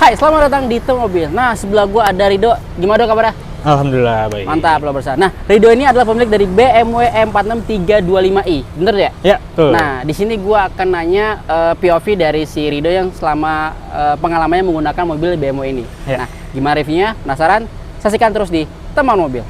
Hai, selamat datang di Tem Mobil. Nah, sebelah gua ada Rido. Gimana dong kabarnya? Alhamdulillah baik. Mantap, lo bersama. Nah, Rido ini adalah pemilik dari BMW M46 325i. Bener ya? Ya, betul. Nah, di sini gua akan nanya POV dari si Rido yang selama pengalamannya menggunakan mobil BMW ini. Ya. Nah, gimana reviewnya? Penasaran? Saksikan terus di Teman Mobil.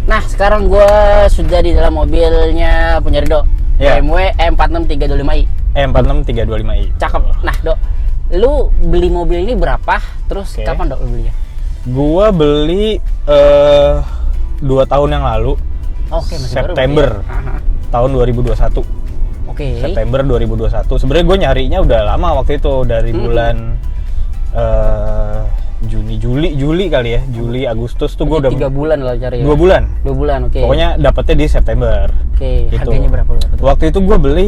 Nah, sekarang gue sudah di dalam mobilnya punya Rido, Ya. BMW M46 325i. M46 325i. Cakep. Nah, Dok, lu beli mobil ini berapa? Terus Oke. kapan, Dok, lu belinya? Gua beli 2 tahun yang lalu. Oke, masih September baru. Aha. tahun 2021. Oke. September 2021. Sebenarnya gue nyarinya udah lama waktu itu dari bulan Juli kali ya, Juli Agustus tuh gue udah 3 bulan lah cari ya. 2 bulan. 2 bulan, oke. Pokoknya dapetnya di September. Oke, Gitu. harganya berapa lu? Waktu itu gue beli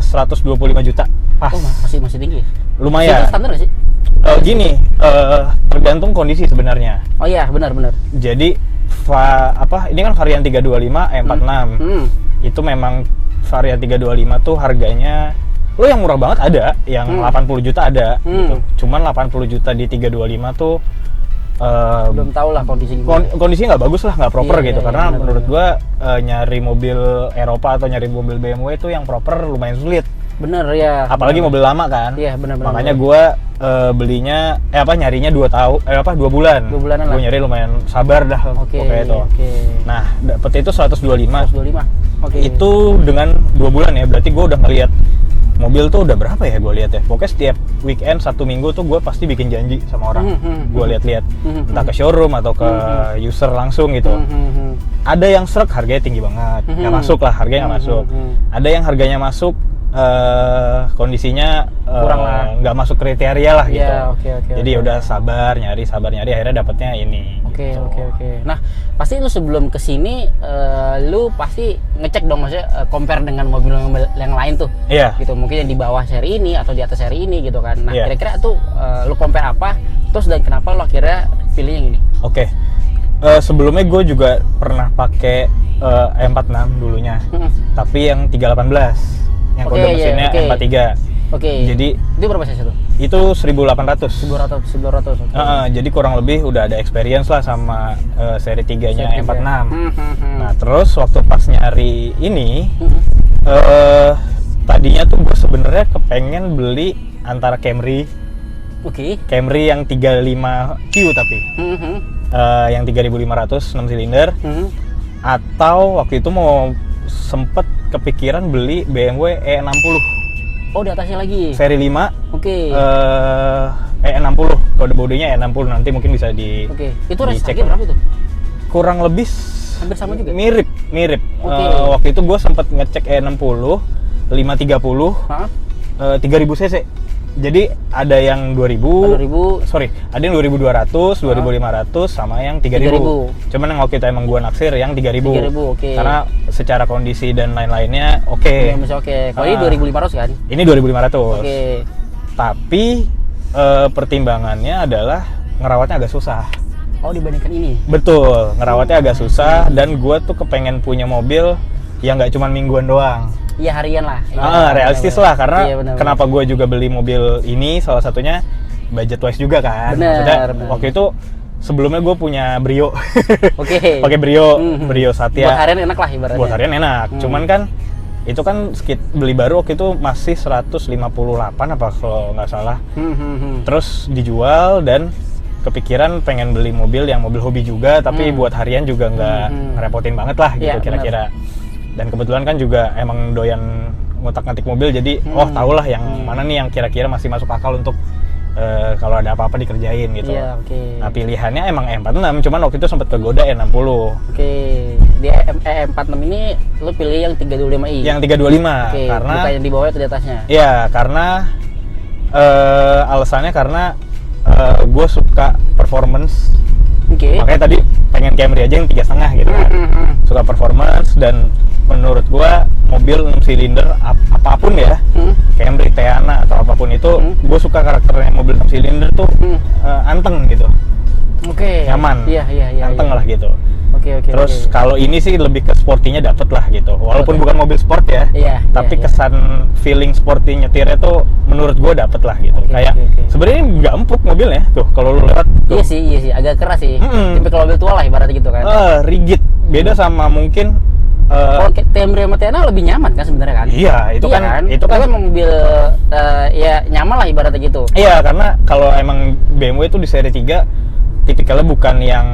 125 juta. Pas. Oh, masih tinggi. Lumayan. Standar nggak sih? Gini, tergantung kondisi sebenarnya. Oh iya, benar. Jadi ini kan varian 325 M46. Itu memang varian 325 tuh harganya lo yang murah banget ada, yang 80 juta ada gitu. Cuman 80 juta di 325 tuh Belum tahu lah kondisi gimana. kondisinya nggak bagus lah, nggak proper Iya, gitu. iya, Karena benar, menurut gua nyari mobil Eropa atau nyari mobil BMW itu yang proper lumayan sulit. Bener ya. Apalagi mobil lama kan. Iya, benar. Makanya gua belinya nyarinya 2 bulan. 2 bulanan lah. Gue nyari lumayan sabar dah pokoknya itu. Oke. Nah, dapet itu 125. 125. Oke. Itu dengan 2 bulan ya. Berarti gue udah ngeliat mobil tuh udah berapa ya gue lihat ya. Pokoknya setiap weekend Sabtu Minggu tuh gue pasti bikin janji sama orang. Gue lihat-lihat entah ke showroom atau ke user langsung gitu. Ada yang srek harganya tinggi banget. Nggak masuk lah, harganya nggak masuk. Ada yang harganya masuk kondisinya Kurang lah. nggak masuk kriteria lah gitu. Iya, oke. Jadi udah sabar nyari akhirnya dapetnya ini. Oke. gitu. Nah, pasti lu sebelum kesini, lu pasti ngecek dong, maksudnya compare dengan mobil yang lain tuh. Iya. Gitu, mungkin yang di bawah seri ini atau di atas seri ini gitu kan. Nah, Iya. kira-kira tuh lu compare apa? Terus dan kenapa lu akhirnya pilih yang ini? Oke. Sebelumnya gue juga pernah pakai M46 dulunya, tapi yang 318, yang Oke, kode iya, mesinnya oke. M43. Oke. Jadi itu berapa cc tuh? itu 1800. 900. Oke. Jadi kurang lebih udah ada experience lah sama seri 3-nya Seri 3. M46. Nah, terus waktu pas nyari ini, tadinya tuh gue sebenarnya kepengen beli antara Camry Oke. yang 35Q tapi yang 3500 6 silinder, atau waktu itu mau sempet kepikiran beli BMW E60 Oh, di atasnya lagi. seri 5. Oke. E60 kode bodenya E60, nanti mungkin bisa Oke. Itu range dicek harga berapa itu? kurang lebih Hampir sama juga? mirip. Oke. Waktu itu gue sempet ngecek E60 530 Hah? 3000 cc. Jadi ada yang 2000, 2000. ada yang 2200, 2500 sama yang 3000. Cuman yang waktu itu emang gua naksir yang 3000. 3000, oke. Karena secara kondisi dan lain-lainnya oke. Iya, masih oke. Kalau ini 2500 kan? Ini 2500. Oke. Tapi pertimbangannya adalah ngerawatnya agak susah. Oh, dibandingkan ini. Betul, ngerawatnya agak susah, dan gua tuh kepengen punya mobil yang nggak cuma mingguan doang. Iya, harian lah. Iya, Realistis bener. lah, karena Iya, bener. kenapa gue juga beli mobil ini, salah satunya budget wise juga kan. Bener. Waktu itu sebelumnya gue punya Brio. Oke. Pakai Brio Satya. Buat harian enak lah ibaratnya. Buat harian enak. Cuman kan itu kan beli baru waktu itu masih 158 apa kalau nggak salah. Terus dijual, dan kepikiran pengen beli mobil yang mobil hobi juga, tapi buat harian juga nggak ngerepotin banget lah gitu, Iya, kira-kira. Dan kebetulan kan juga emang doyan ngutak-ngatik mobil, jadi tau lah yang mana nih yang kira-kira masih masuk akal untuk kalau ada apa-apa dikerjain gitu. Iya, oke. Nah, pilihannya emang M46, cuman waktu itu sempat kegoda E60. Oke. di E46 ini lu pilih yang 325i. Yang 325 Oke, karena bukan yang di bawahnya atau di atasnya. ya karena alasannya karena gue suka performance. Oke. Makanya tadi pengen Camry aja yang 3,5 gitu kan. Suka performance dan menurut gua mobil 6 silinder apapun ya, Camry, Teana atau apapun itu, gue suka karakternya mobil 6 silinder tuh anteng gitu. Oke. Nyaman. Iya. Anteng lah gitu. Oke. Terus kalau ini sih lebih ke sportinya dapet lah gitu. Walaupun bukan mobil sport ya, Iya, tapi iya. kesan feeling sporty nyetirnya tuh menurut gue dapet lah gitu. Kayak sebenarnya nggak empuk mobilnya tuh kalau lu lewat tuh. Iya sih, agak keras sih. Tapi kalau mobil tua lah ibaratnya gitu kan. Rigid. Beda sama mungkin Kalau Camry sama Teana lebih nyaman kan sebenarnya kan? Iya, itu kan mobil ya nyaman lah ibaratnya gitu. Iya, karena kalau emang BMW itu di seri 3 tipikalnya bukan yang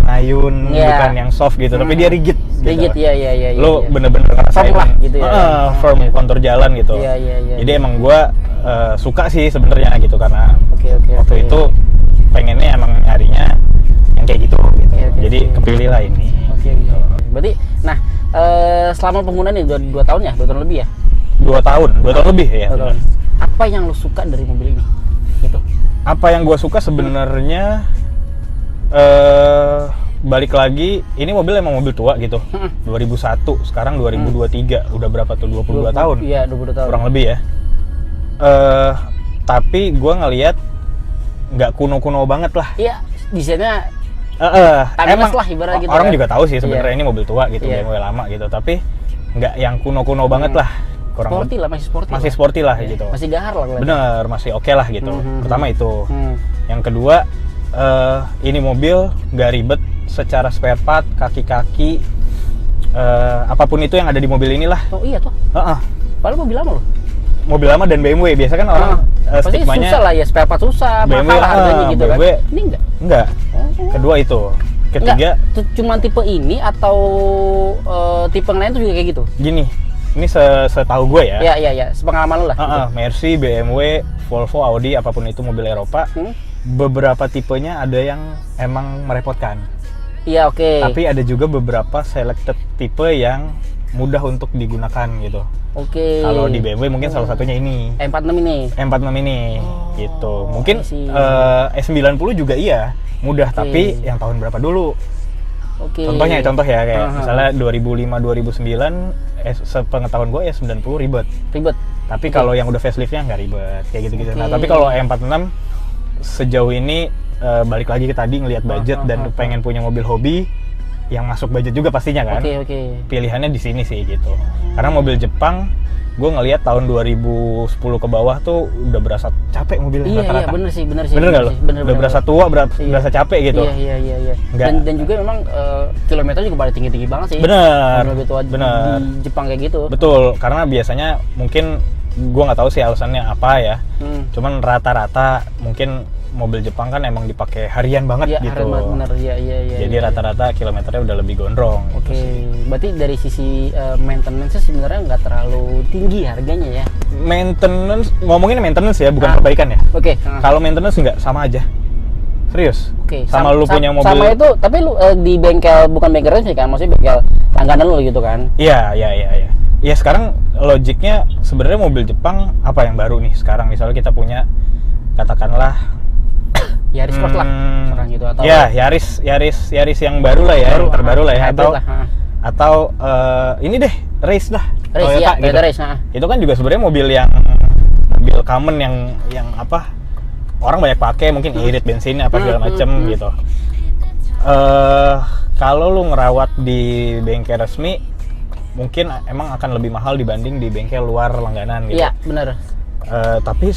ayun, bukan yang soft gitu, tapi dia rigid. Rigid, gitu. iya. Lo bener-bener ngerasain Firm lah gitu ya. firm kontur jalan gitu. Iya. Jadi emang gua suka sih sebenarnya gitu karena Oke. waktu itu pengennya emang nyarinya yang kayak gitu. Oke. Jadi kepilih lah ini. Oke. Berarti, nah selama penggunaan ini 2 tahun ya, 2 tahun lebih ya? 2 tahun lebih ya. 2 tahun. Apa yang lo suka dari mobil ini? Gitu. Apa yang gue suka sebenarnya balik lagi, ini mobil emang mobil tua gitu. 2001, sekarang 2023, udah berapa tuh? 22 tahun. Iya, 22 tahun. Kurang lebih ya. Tapi gue ngelihat nggak kuno-kuno banget lah. Iya, desainnya Emang lah ibarat gitu orang kan. juga tahu sih sebenarnya ini mobil tua gitu, Iya. BMW lama gitu, tapi nggak yang kuno-kuno banget lah. Sporty lah, masih sporty lah gitu. Masih gahar lah. Bener, masih oke lah gitu. Pertama itu. Yang kedua, ini mobil nggak ribet secara spare part, kaki-kaki, apapun itu yang ada di mobil inilah. Oh iya tuh. Padahal mobil lama loh. Mobil lama dan BMW biasa kan orang pasti stigmanya susah lah ya, spare part susah, BMW mahal lah harganya gitu BMW, kan. Ini enggak. Kedua itu. Ketiga, cuma tipe ini atau tipe yang lain tuh juga kayak gitu? Gini, ini setahu gue ya. Iya, sepengalaman lu lah. Gitu. Mercy, BMW, Volvo, Audi, apapun itu mobil Eropa, beberapa tipenya ada yang emang merepotkan. Iya, oke. Tapi ada juga beberapa selected tipe yang mudah untuk digunakan gitu. Oke. Kalau di BMW mungkin salah satunya ini. E46 ini. E46 ini, gitu. Mungkin I see. E90 juga iya, mudah, tapi yang tahun berapa dulu? Oke. Contoh ya kayak misalnya 2005-2009, sepengetahuan gue E90 ribet. Tapi kalau yang udah faceliftnya nggak ribet, kayak gitu-gitu. Nah, tapi kalau E46 sejauh ini balik lagi ke tadi ngelihat budget dan pengen punya mobil hobi yang masuk budget juga pastinya kan. Oke. Pilihannya di sini sih gitu. Karena mobil Jepang, gue ngelihat tahun 2010 ke bawah tuh udah berasa capek mobilnya rata-rata. Iya, bener sih. Bener nggak lo? Udah berasa tua, berasa capek gitu. Iya. Dan juga memang kilometer juga pada tinggi-tinggi banget sih. Bener. Di Jepang kayak gitu. Betul, karena biasanya mungkin gue nggak tahu sih alasannya apa ya. Cuman rata-rata mungkin mobil Jepang kan emang dipakai harian banget gitu. Bener. Iya. Jadi rata-rata kilometernya udah lebih gondrong. Oke, gitu. berarti dari sisi maintenance sebenarnya nggak terlalu tinggi harganya ya? Maintenance, ngomongin maintenance ya, bukan perbaikan ya. Oke. Kalau maintenance nggak, sama aja. Serius? Oke. Sama lu punya mobil. Sama itu, tapi lu di bengkel, bukan bengkel resmi kan? Maksudnya bengkel langganan lu gitu kan? Iya. Ya sekarang logiknya sebenarnya mobil Jepang apa yang baru nih sekarang, misalnya kita punya katakanlah Yaris Cross lah, misalkan gitu atau? Ya, Yaris yang baru lah ya, yang terbaru lah ya, atau ini deh, Race lah, Toyota gitu. Race, Itu kan juga sebenarnya mobil common yang apa, orang banyak pakai, mungkin irit bensin apa segala macem gitu. Kalau lu ngerawat di bengkel resmi, mungkin emang akan lebih mahal dibanding di bengkel luar langganan gitu. Iya, benar. Tapi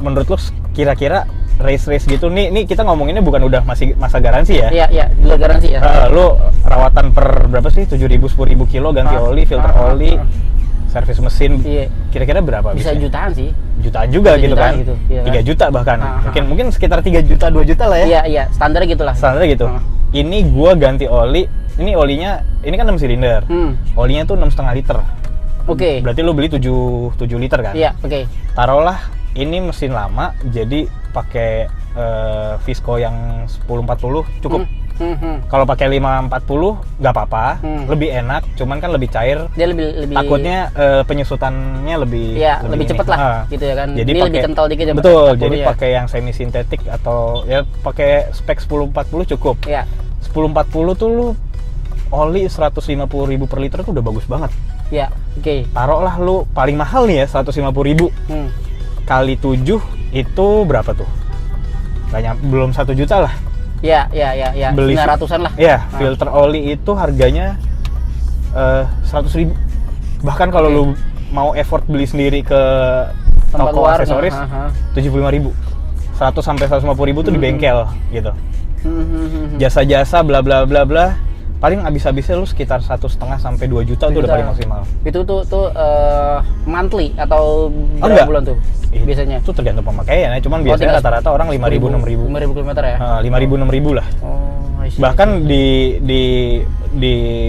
menurut lu kira-kira race gitu nih kita ngomonginnya bukan udah masih masa garansi ya? Iya, udah garansi ya. Lu rawatan per berapa sih? 7.000, 10.000 kilo, ganti oli, filter oli, servis mesin. Iya. Kira-kira berapa? Bisa jutaan sih. Jutaan juga gitu kan? Gitu, iya, 3 juta bahkan. Mungkin sekitar 3 juta, 2 juta lah ya? Iya, standarnya gitu lah. Standarnya gitu. Ini gua ganti oli, ini olinya, ini kan 6 silinder. Olinya tuh 6,5 liter. Oke. Berarti lu beli 7 liter kan? Iya, oke. Taruhlah ini mesin lama, jadi pakai Visco yang 1040 cukup. Kalau pakai 540 nggak apa-apa, lebih enak, cuman kan lebih cair. Dia lebih Takutnya penyusutannya lebih lebih ini. cepet lah gitu ya kan. Jadi ini lebih kental dikit ya. Betul, 40 jadi ya. pakai yang semi sintetik atau ya pakai spek 1040 cukup. Ya. 1040 tuh lu oli 150.000 per liter tuh udah bagus banget. Ya, oke. Taruhlah lu paling mahal nih ya 150.000 kali 7 itu berapa tuh? Banyak, belum 1 juta lah. Ya. Beli 900-an lah. Ya, filter oli itu harganya 100.000. Bahkan kalau lu mau effort beli sendiri ke Tempat toko luar, aksesoris 75.000. 100 sampai 150.000 tuh di bengkel gitu. Jasa-jasa bla bla bla bla. Paling habis-habisnya lu sekitar 1,5 sampai 2 juta tuh udah paling maksimal. Itu tuh monthly atau berapa Enggak. bulan tuh biasanya? Itu tergantung pemakaian ya, cuman biasanya rata-rata orang 5.000 6.000. 5.000 km ya? 5.000 6.000 lah. Oh, I see. Bahkan di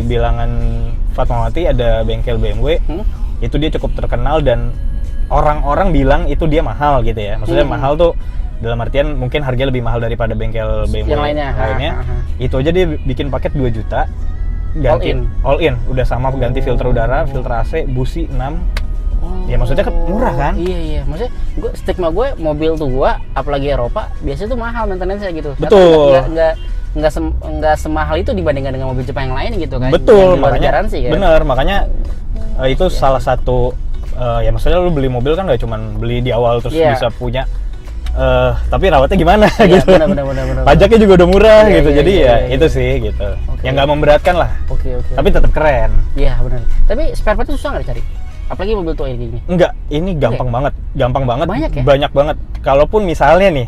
bilangan Fatmawati ada bengkel BMW. Itu dia cukup terkenal dan orang-orang bilang itu dia mahal gitu ya. Maksudnya mahal tuh dalam artian mungkin harganya lebih mahal daripada bengkel BMW yang lainnya. Itu aja dia bikin paket 2 juta ganti all in udah sama ganti filter udara, filter AC, busi 6. Ya maksudnya murah kan? Iya. Maksudnya stigma gue mobil tuh apalagi Eropa biasanya tuh mahal maintenance-nya gitu. Betul. Nggak semahal itu dibandingkan dengan mobil Jepang yang lain gitu kan. Betul, yang makanya garansi, kan? bener, makanya itu salah satu ya maksudnya lu beli mobil kan nggak cuman beli di awal terus bisa punya tapi rawatnya gimana gitu. Benar. Pajaknya juga udah murah gitu. Iya, Jadi iya. itu sih gitu. Yang nggak memberatkan lah. Oke. Tapi tetap keren. Iya, benar. Tapi spare part itu susah nggak dicari? Apalagi mobil tua kayak gini. Enggak, ini gampang banget. Gampang banget. Banyak ya? Banyak banget. Kalaupun misalnya nih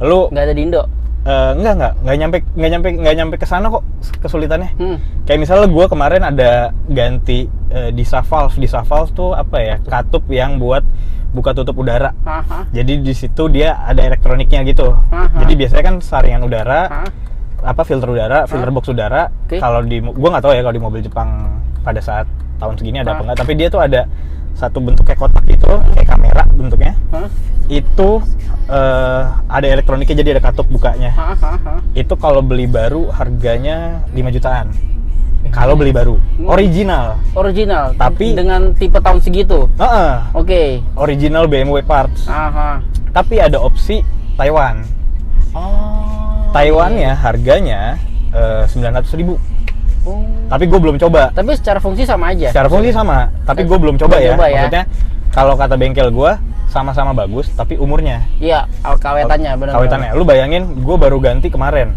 lu Nggak ada di Indo. nggak nyampe ke sana kok kesulitannya. Kayak misalnya gue kemarin ada ganti DISA valve tuh apa ya, katup yang buat buka tutup udara. Jadi di situ dia ada elektroniknya gitu. Jadi biasanya kan saringan udara, filter udara, filter box udara. Kalau gue nggak tahu ya kalau di mobil Jepang pada saat tahun segini ada apa enggak, tapi dia tuh ada satu bentuk kayak kotak gitu, kayak kamera bentuknya. Itu ada elektroniknya, jadi ada katup bukanya. Itu kalau beli baru harganya 5 jutaan. Kalau beli baru, original, tapi dengan tipe tahun segitu. Oke. Original BMW parts. Tapi ada opsi Taiwan. Taiwan ya harganya 900.000. Tapi gue belum coba. Tapi secara fungsi sama aja. Secara fungsi sama, tapi gue belum coba ya. Coba ya. Maksudnya kalau kata bengkel gue sama-sama bagus, tapi umurnya. Iya, kawetannya benar. Kawetannya. Lu bayangin, gue baru ganti kemarin.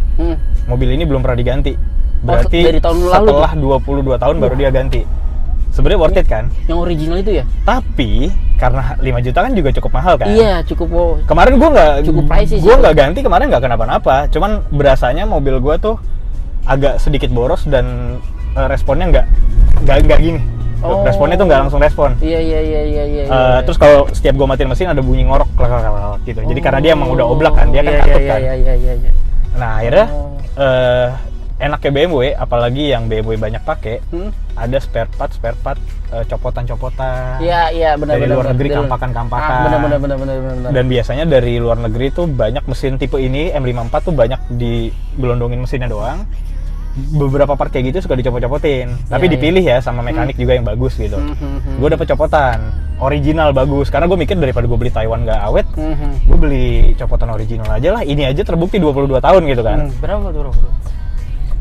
Mobil ini belum pernah diganti. Berarti dari tahun lalu setelah 22 tahun baru dia ganti. Sebenarnya worth it kan? Yang original itu ya? Tapi karena 5 juta kan juga cukup mahal kan? Iya, cukup. Kemarin gue nggak cukup pricey sih. Gue nggak ganti kemarin, nggak kenapa-napa. Cuman berasanya mobil gue tuh agak sedikit boros dan responnya nggak gini. Responnya tuh nggak langsung respon. Iya. Terus kalau setiap gue matiin mesin ada bunyi ngorok gitu. Jadi karena dia emang udah oblak kan, dia kan katup kan. Iya. Nah akhirnya enaknya BMW, apalagi yang BMW banyak pakai, ada spare part copotan-copotan. Iya, benar. Dari luar negeri kampakan-kampakan. Benar. Dan biasanya dari luar negeri tuh banyak mesin tipe ini M54 tuh banyak digelondongin mesinnya doang. Beberapa part kayak gitu suka dicopot-copotin, tapi dipilih ya sama mekanik juga yang bagus gitu. Gue dapet copotan original bagus, karena gue mikir daripada gue beli Taiwan nggak awet, gue beli copotan original aja lah. Ini aja terbukti 22 tahun gitu kan. Berapa tuh?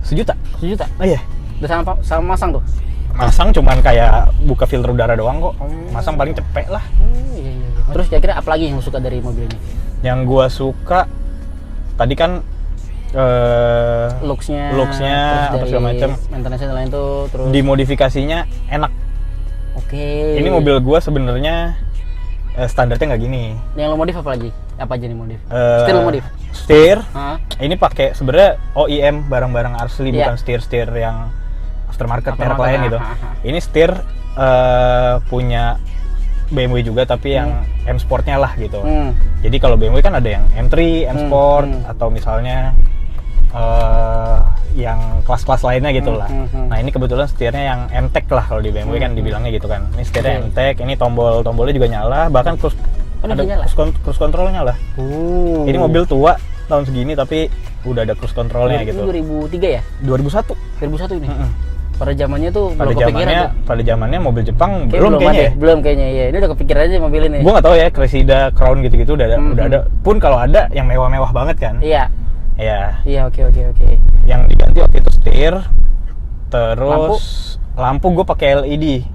1 juta. Oh iya. Udah sama masang tuh? Masang cuman kayak buka filter udara doang kok. Masang paling cepet lah. Iya. Terus kira-kira apa lagi yang suka dari mobil ini? Yang gue suka tadi kan looks-nya apa segala macam, maintenance dan lain tuh, terus dimodifikasinya enak. Oke. Ini mobil gua sebenarnya standarnya nggak gini. Yang lo modif apa lagi? Apa aja nih modif? Setir lo modif? Setir. Ini pakai sebenarnya OEM barang-barang asli, bukan setir yang aftermarket merek lain gitu. Ini setir punya BMW juga, tapi yang M Sportnya lah gitu. Jadi kalau BMW kan ada yang M3, M Sport, atau misalnya yang kelas-kelas lainnya gitu lah. Nah ini kebetulan setirnya yang M-Tech lah kalau di BMW kan dibilangnya gitu kan. Ini setirnya M-Tech, ini tombolnya juga nyala, bahkan cruise controlnya nyala. Ini mobil tua tahun segini tapi udah ada cruise controlnya Ini gitu. 2003 ya? 2001. 2001 ini. Mm-mm. Pada zamannya tuh Pada belum kepikiran tuh. pada zamannya mobil Jepang Kayak belum kayaknya. ada. Belum kayaknya ya. Ini udah kepikiran aja mobil ini. Gue nggak tahu ya, Cressida, Crown gitu-gitu udah ada. Pun kalau ada yang mewah-mewah banget kan. Iya. Ya. Iya, oke. Yang diganti waktu itu setir, terus lampu gue pakai LED.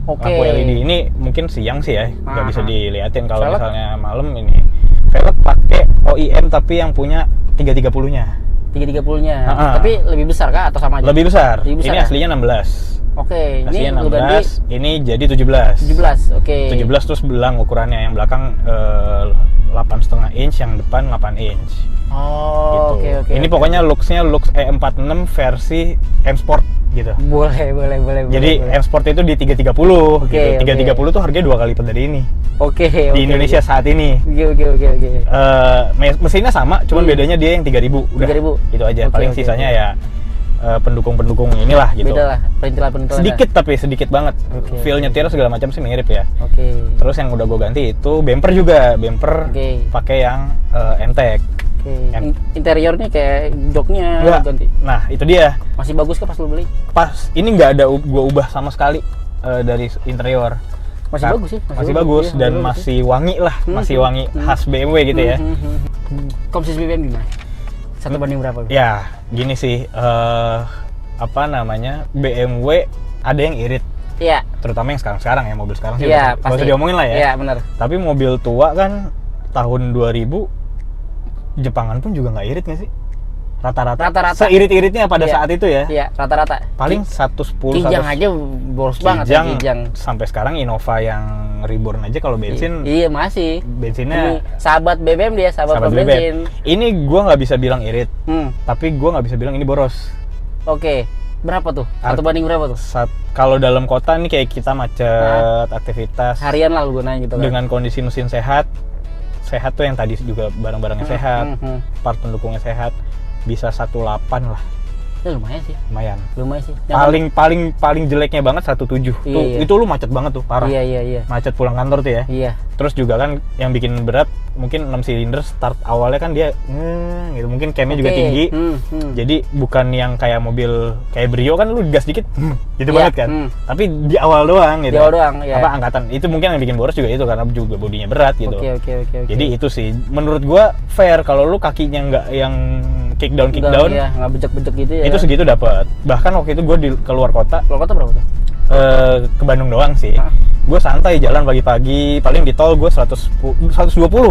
Oke. Lampu LED ini mungkin siang sih ya, nggak bisa diliatin. Kalau Velg? misalnya malam ini. Velg pakai OEM tapi yang punya 330-nya. 330-nya. Ha-ha. Tapi lebih besar kah atau sama aja? Lebih besar. Lebih besar Ini ya? aslinya 16. Oke, ini Aslinya lu ganti 16, ini jadi 17. 17. Oke. 17 terus belang ukurannya, yang belakang 8,5 inch, yang depan 8 inch. Oh, Gitu. oke. Ini pokoknya looks-nya looks E46 versi M Sport gitu. boleh. Jadi boleh. M Sport itu di 330 Oke, gitu. oke. 330 tuh harganya 2 kali lipat dari ini. Oke. Di Indonesia saat ini. Oke. Mesinnya sama, cuman bedanya dia yang 3.000. Udah. 3.000. Itu aja. Oke, Paling oke, sisanya oke. ya pendukung-pendukung inilah gitu. Beda lah, perintilan-perintilan. Sedikit tapi sedikit banget. Oke, Feel nyetir segala macam sih mirip ya. Oke. Terus yang udah gue ganti itu bumper juga, bumper Oke. pakai yang MTEK. Oke. Interiornya kayak joknya Enggak. ganti. Nah itu dia. Masih bagus kah pas lu beli? Pas ini nggak ada gue ubah sama sekali dari interior. Masih bagus sih. Masih bagus Iya, dan bagus masih wangi lah, masih wangi khas BMW gitu ya. Komsis BBM gimana? 1 banding berapa? Ya gini sih, apa namanya, BMW ada yang irit. Iya. Terutama yang sekarang ya, mobil sekarang sih Iya, nggak usah pasti. diomongin lah ya. Iya, benar. Tapi mobil tua kan tahun 2000 Jepangan pun juga nggak irit nggak sih? Rata-rata. Seirit-iritnya pada Iya. saat itu ya. Iya, rata-rata. Paling 110 Kijang aja boros banget ya Kijang. Sampai sekarang Innova yang Reborn aja kalau bensin Iya, masih. bensinnya Ini sahabat BBM dia, sahabat BBM. bensin. Ini gua nggak bisa bilang irit, Hmm. tapi gua nggak bisa bilang ini boros. Oke. Berapa tuh? 1 banding berapa tuh? Kalau dalam kota nih kayak kita macet, aktivitas Harian lah lu gunain gitu kan. dengan kondisi mesin sehat tuh yang tadi juga barang-barangnya sehat, part pendukungnya sehat, bisa 18 lah. Ya lumayan sih. Lumayan sih. Paling jeleknya banget 17. Iya, Tuh iya. itu lu macet banget tuh, parah. Iya. Macet pulang kantor tuh ya. Iya. Terus juga kan yang bikin berat mungkin 6 silinder start awalnya kan dia gitu, mungkin camnya juga Oke. tinggi. Jadi bukan yang kayak mobil kayak Brio kan lu gas dikit gitu Iya, banget kan. Tapi di awal doang gitu. Di awal doang, ya. Apa angkatan itu mungkin yang bikin boros juga itu karena juga bodinya berat gitu. Oke. Jadi itu sih menurut gua fair kalau lu kakinya nggak yang kick down Iya, nggak bejek-bejek gitu ya. itu segitu dapat. Bahkan waktu itu gua di keluar kota Keluar kota berapa tuh? ke Bandung doang sih. Gue santai jalan pagi-pagi, paling di tol gue 120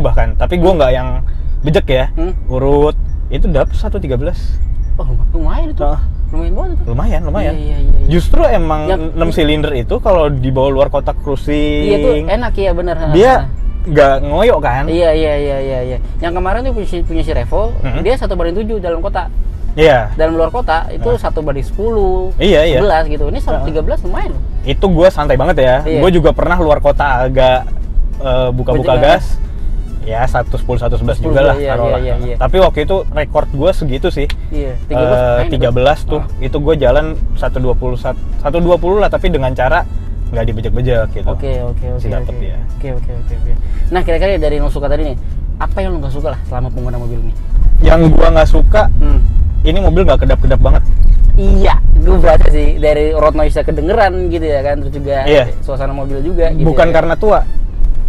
bahkan. Tapi gue nggak yang bejek ya, urut. Itu dapet 113. Oh, lumayan itu. Lumayan banget itu. Lumayan. Iya. Justru emang Yang- 6 silinder itu kalau dibawa luar kota cruising, Iya tuh enak ya bener. dia nggak ngoyok kan? Iya. Yang kemarin tuh punya si Revo, dia 1 banding 7 dalam kota. Iya. Dalam luar kota itu 1 banding 10, Iya. 11 gitu. Ini 113 lumayan loh. Itu gue santai banget ya. Iya. Gue juga pernah luar kota agak buka-buka Bejek, gas. Ya 110, 111 juga lah. Iya. taruhlah. Tapi waktu itu rekor gue segitu sih. Iya, 13 13 tuh. Itu gue jalan 120 lah, tapi dengan cara nggak dibejek-bejek gitu. Oke. Masih dapet ya. Oke. Nah, kira-kira dari yang lu suka tadi nih, apa yang lu nggak suka lah selama pengguna mobil ini? Yang gue nggak suka, ini mobil nggak kedap-kedap banget. Iya, gue baca sih dari road noise-nya kedengeran gitu ya kan, terus juga Iya. suasana mobil juga gitu. Bukan ya. karena tua.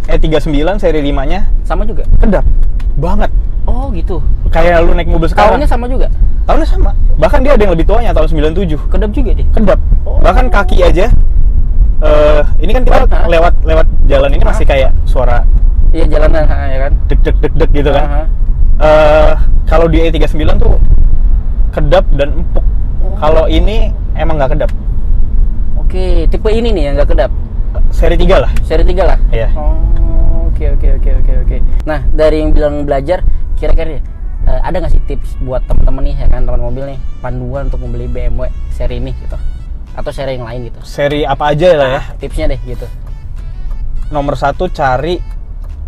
E39 seri 5-nya Sama juga. kedap banget. Oh, gitu. Kayak lu naik mobil sekarang. Tahunnya sama juga. Tahunnya sama. Bahkan dia ada yang lebih tuanya, tahun 97. Kedap juga dia. Kedap. Oh. Bahkan kaki aja. Ini kan kita lewat jalan ini masih kayak suara Iya, jalanan ya kan. deg gitu kan. Kalau di E39 tuh kedap dan empuk. Kalau ini emang nggak kedap. Oke, tipe ini nih yang nggak kedap. Seri 3 lah. Seri 3 lah. Iya. Oh, oke. Nah, dari yang bilang belajar, kira-kira ada nggak sih tips buat temen-temen nih ya kan, teman mobil nih, panduan untuk membeli BMW seri ini gitu, atau seri yang lain gitu? Seri apa aja lah ya. Tipsnya deh gitu. Nomor 1, cari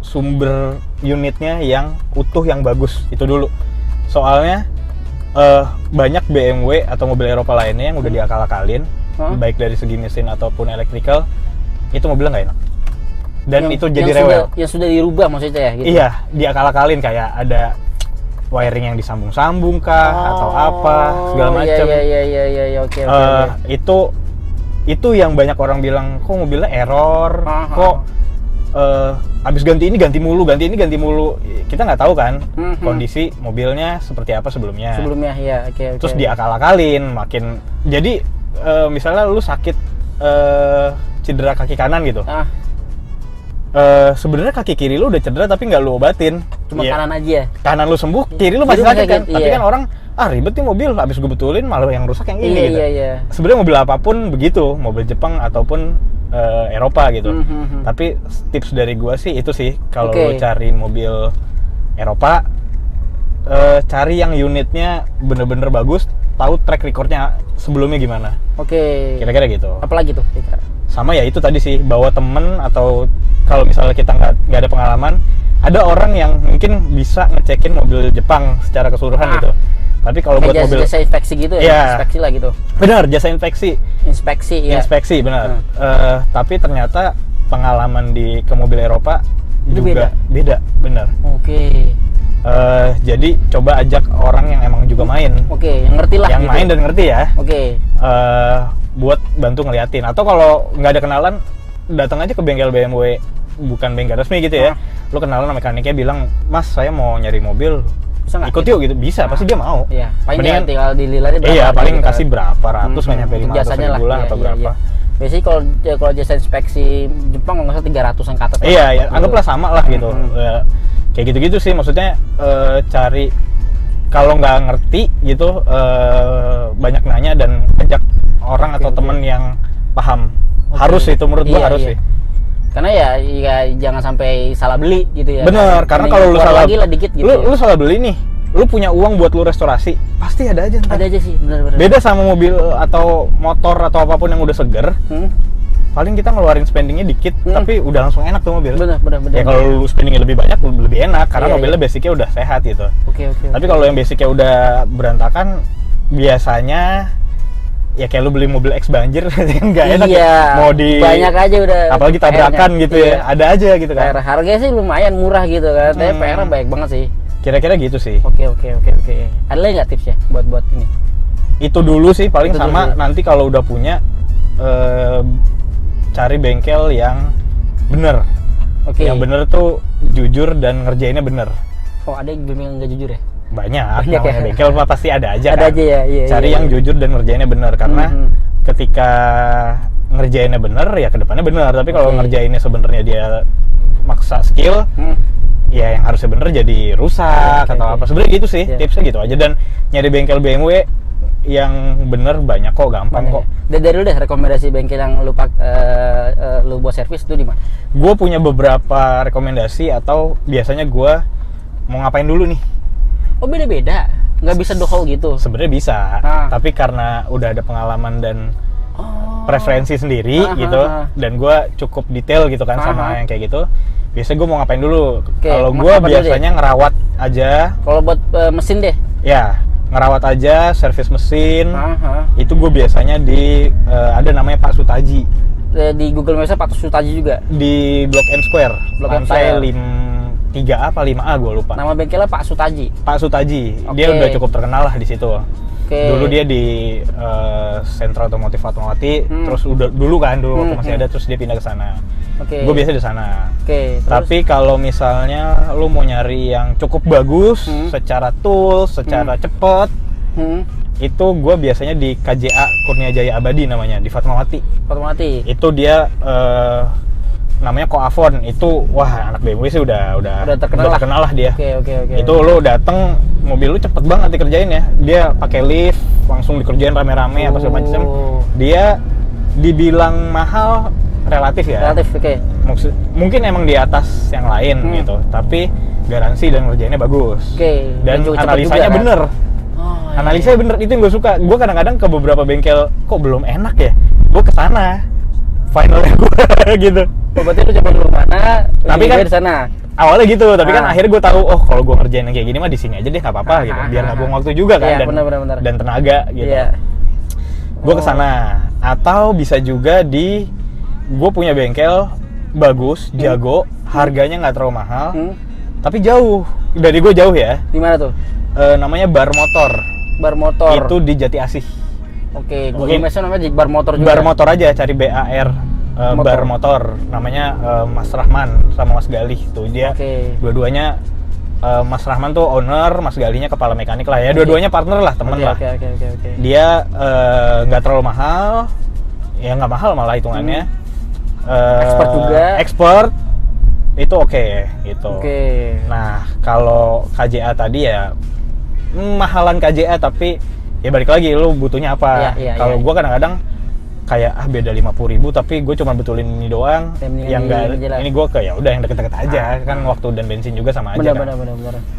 sumber unitnya yang utuh, yang bagus. Itu dulu. Soalnya banyak BMW atau mobil Eropa lainnya yang udah diakal-akalin, baik dari segi mesin ataupun electrical, itu mobilnya nggak enak. Dan itu jadi rewel. Yang sudah dirubah maksudnya ya gitu? Iya, diakal-akalin kayak ada wiring yang disambung-sambung kah atau apa segala macam. Iya, oke. Itu yang banyak orang bilang kok mobilnya error, kok abis ganti ini ganti mulu. Kita nggak tahu kan kondisi mobilnya seperti apa sebelumnya. Ya, oke. Terus diakal-akalin makin. Jadi misalnya lu sakit cedera kaki kanan gitu. Sebenarnya kaki kiri lu udah cedera tapi nggak lu obatin. Cuma kanan aja. Kanan lu sembuh, kiri lu masih sakit kan. Tapi iya. kan orang ribet nih mobil, habis gue betulin malah yang rusak yang ini gitu. Iya. Sebenarnya mobil apapun begitu, mobil Jepang ataupun Eropa gitu. Tapi tips dari gue sih itu sih, kalau lu cari mobil Eropa, cari yang unitnya bener-bener bagus, tahu track recordnya sebelumnya gimana. Kira-kira gitu. Apalagi tuh? Sama ya itu tadi sih, bawa temen atau kalau misalnya kita nggak ada pengalaman, ada orang yang mungkin bisa ngecekin mobil Jepang secara keseluruhan gitu. Tapi kalau buat mobil jasa inspeksi gitu ya, inspeksi lah gitu. Benar, jasa inspeksi benar. Tapi ternyata pengalaman ke mobil Eropa itu juga beda, benar. Jadi coba ajak orang yang emang juga main. Yang ngerti lah. Yang gitu. main dan ngerti ya. Buat bantu ngeliatin. Atau kalau nggak ada kenalan, datang aja ke bengkel BMW, bukan bengkel resmi gitu ya. Lu kenalan sama mekaniknya, bilang, "Mas, saya mau nyari mobil, ikut yuk," gitu. Bisa, pasti dia mau. Iya, paling mendingan tinggal dililarin berapa. Iya, paling gitu, kasih berapa ratus, nggak nyampe 500 ribuan atau berapa. Biasanya kalau jasa inspeksi Jepang nggak salah 300-an ke atas. Iya, anggaplah sama lah gitu. Kayak gitu-gitu sih, maksudnya cari, kalau nggak ngerti gitu, banyak nanya dan ajak orang atau temen yang paham. Harus itu menurut gua harus sih. Karena ya jangan sampai salah beli gitu ya. Bener, karena kalau lu salah lagi lah dikit gitu. Lu salah beli nih, lu punya uang buat lu restorasi, pasti ada aja ntar. Ada aja sih, benar. Beda sama mobil atau motor atau apapun yang udah seger. Paling kita ngeluarin spendingnya dikit, tapi udah langsung enak tuh mobil. Bener. Ya kalau lu spendingnya lebih banyak, lebih enak karena mobilnya basicnya udah sehat gitu. Tapi kalau yang basicnya udah berantakan, biasanya ya kayak lu beli mobil X banjir nggak enak mau banyak aja udah, apalagi tabrakan gitu ya, ada aja gitu kan. Harganya sih lumayan murah gitu kan, tapi PR baik banget sih. Kira-kira gitu sih. Oke. Ada lagi nggak tipsnya buat ini? Itu dulu sih paling itu sama dulu. Nanti kalau udah punya cari bengkel yang bener. Yang bener tuh jujur dan ngerjainnya bener. Ada yang nggak jujur ya? Banyak ya? Bengkel pasti ada aja ada kan. Aja ya. Cari yang jujur dan ngerjainnya bener, karena ketika ngerjainnya bener ya kedepannya bener. Tapi kalau ngerjainnya sebenarnya dia maksa skill, ya yang harusnya bener jadi rusak atau apa. Sebenarnya gitu sih, tipsnya gitu aja. Dan nyari bengkel BMW yang bener banyak kok, gampang kok. Dari lu deh, rekomendasi bengkel yang lu buat servis itu di mana? Gue punya beberapa rekomendasi, atau biasanya gue mau ngapain dulu nih. Beda-beda, nggak bisa the whole gitu. Sebenarnya bisa, tapi karena udah ada pengalaman dan preferensi sendiri gitu, dan gue cukup detail gitu kan sama yang kayak gitu. Biasanya gue mau ngapain dulu? Kalau gue biasanya ngerawat aja. Kalau buat mesin deh? Ya, ngerawat aja, servis mesin. Itu gue biasanya ada namanya Pak Sutaji. Di Google Maps Pak Sutaji juga? Di Blok M Square, lantai 3A apa 5A gue lupa. Nama bengkelnya Pak Sutaji? Pak Sutaji, dia udah cukup terkenal lah di situ. Dulu dia di Sentra Otomotif Fatmawati, terus dulu waktu masih ada, terus dia pindah ke sana. Gue biasa di sana. Tapi kalau misalnya lu mau nyari yang cukup bagus, secara tools, secara cepet, itu gue biasanya di KJA, Kurnia Jaya Abadi namanya, di Fatmawati. Itu dia namanya Koavon. Itu wah, anak BMW sih udah terkenal lah dia. Itu lo dateng, mobil lu cepet banget dikerjain ya. Dia pakai lift, langsung dikerjain rame-rame apa segala macam. Dia dibilang mahal relatif ya. Mungkin emang di atas yang lain gitu, tapi garansi dan ngerjainnya bagus. Dan analisanya juga, bener. Analisanya bener, itu yang gue suka. Gue kadang-kadang ke beberapa bengkel, kok belum enak ya, gue kesana finalnya gue gitu. Berarti lu coba dulu mana, tapi kan di sana. Awalnya gitu, tapi kan akhirnya gue tahu, kalau gue ngerjain yang kayak gini mah di sini aja deh, nggak apa-apa gitu, biar nggak buang waktu juga kan, bener. dan tenaga gitu. Gue kesana, atau bisa juga gue punya bengkel bagus, jago, harganya nggak terlalu mahal, Tapi jauh. Dari gue jauh ya. Di mana tuh? Namanya Bar Motor. Bar Motor. Itu di Jati Asih. Oke, Google Maps namanya Bar Motor juga. Bar Motor aja, cari BAR. Bar Motor. Namanya Mas Rahman sama Mas Galih. Tuh dia. Dua-duanya Mas Rahman tuh owner, Mas Galinya kepala mekanik lah ya. Dua-duanya partner lah, temen lah. Oke. Dia nggak terlalu mahal. Ya nggak mahal malah hitungannya. Expert juga. Expert. Itu oke gitu. Nah, kalau KJA tadi ya mahalan KJA, tapi ya balik lagi lu butuhnya apa. Kalau gua kadang-kadang kayak beda 50.000 tapi gue cuma betulin ini doang. Yang enggak ini gua kayak ya udah yang deket-deket aja kan, waktu dan bensin juga sama aja. Benar.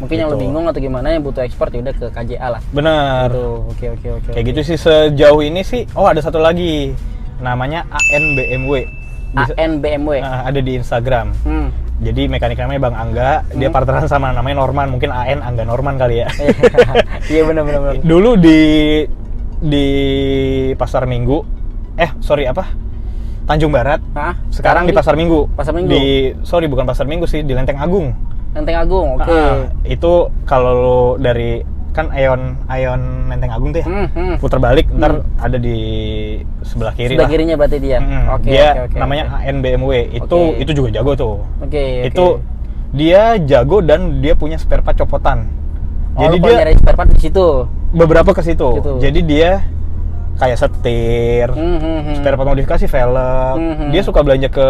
Mungkin gitu. Yang lu bingung atau gimana yang butuh ekspor ya udah ke KJA lah. Bener. Gitu. Oke. Kayak gitu sih sejauh ini sih. Oh, ada satu lagi. Namanya AN BMW. AN BMW. Ada di Instagram. Jadi mekanik namanya Bang Angga, dia partneran sama namanya Norman, mungkin AN Angga Norman kali ya. Iya benar. Dulu di Pasar Minggu, Tanjung Barat. Sekarang di Pasar Minggu. Pasar Minggu. Bukan Pasar Minggu sih, di Lenteng Agung. Lenteng Agung, oke. Itu kalau lo dari kan Aeon Lenteng Agung tuh ya, putar balik ntar ada di sebelah kiri. Sebelah kirinya berarti dia. Dia namanya AN BMW. Itu juga jago tuh. Itu dia jago dan dia punya spare part copotan. Jadi dia nyari spare part di situ. Beberapa ke situ. Jadi dia kayak setir, spare part modifikasi velg. Dia suka belanja ke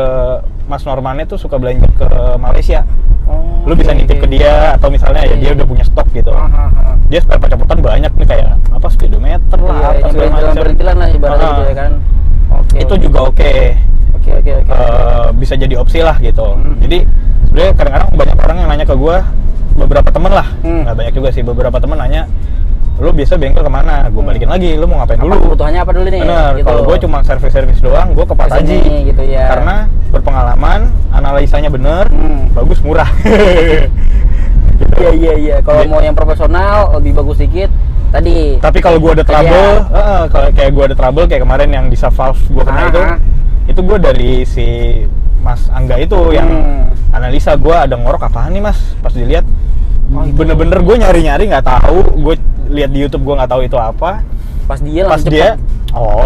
Mas Normannya tuh suka belanja ke Malaysia. Lu bisa nitip ke dia atau misalnya ya dia udah punya stok gitu. Dia spare part copotan banyak nih, kayak speedometer lah, berintilan lah ibaratnya gitu ya kan. Itu juga oke. Bisa jadi opsi lah gitu. Jadi sebenarnya kadang-kadang banyak orang yang nanya ke gua, beberapa temen lah, nggak banyak juga sih, beberapa temen nanya, lu biasa bengkel kemana? Gue balikin lagi, lu mau ngapain dulu? Kebutuhannya apa dulu nih? Bener, gitu. Kalau gue cuma servis doang, gue ke Pak Haji gitu ya. Karena berpengalaman, analisanya bener, bagus, murah. Iya. Kalau mau yang profesional lebih bagus dikit. Tapi kalau gue ada trouble, kayak gue ada trouble kayak kemarin yang di Valve gue kena itu gue dari si Mas Angga itu yang analisa, gue ada ngorok apaan nih Mas, pas dilihat bener-bener gue nyari nggak tahu, gue lihat di YouTube gue nggak tahu itu apa. Pas dia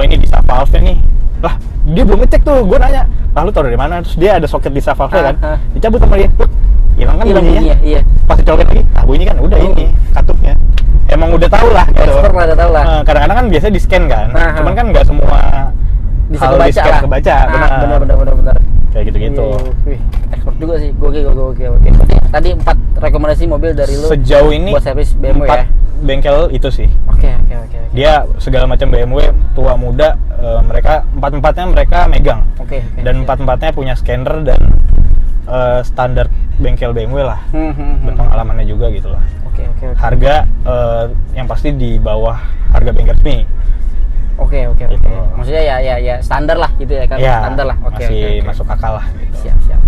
ini di Valve nih lah, dia belum ngecek tuh. Gue nanya, lu tau dari mana? Terus dia ada soket di Valve kan, dicabut sama dia, hilang kan bunyinya. Iya. Pas dicoket lagi, bunyi kan udah ini katupnya. Emang udah tahu lah gitu. Kadang-kadang kan biasanya di scan kan, cuman kan nggak semua bisa kebaca. Benar. Kayak gitu-gitu. Wih, ekspor juga sih. Gokil. Tadi 4 rekomendasi mobil dari lu sejauh ini buat servis BMW 4 ya? bengkel itu sih. Oke. Dia segala macam BMW, tua muda, mereka empat-empatnya mereka megang. Dan empat-empatnya punya scanner dan standar bengkel BMW lah. Berpengalamannya juga gitu lah. Oke. Harga yang pasti di bawah harga bengkel resmi. Oke. Maksudnya ya standar lah gitu ya kan? Ya, standar lah. Masih masuk akal lah gitu. Siap.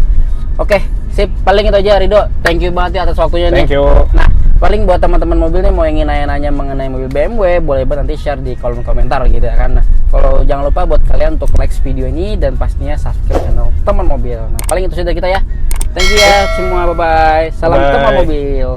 Oke, sip. Paling itu aja Rido. Thank you banget ya atas waktunya nih. Thank you. Nah, paling buat teman-teman mobil nih mau ingin nanya-nanya mengenai mobil BMW, boleh banget nanti share di kolom komentar gitu ya kan. Nah, kalau jangan lupa buat kalian untuk like video ini dan pastinya subscribe channel Teman Mobil. Nah, paling itu saja dari kita ya. Thank you ya semua, bye-bye. Salam Teman Mobil.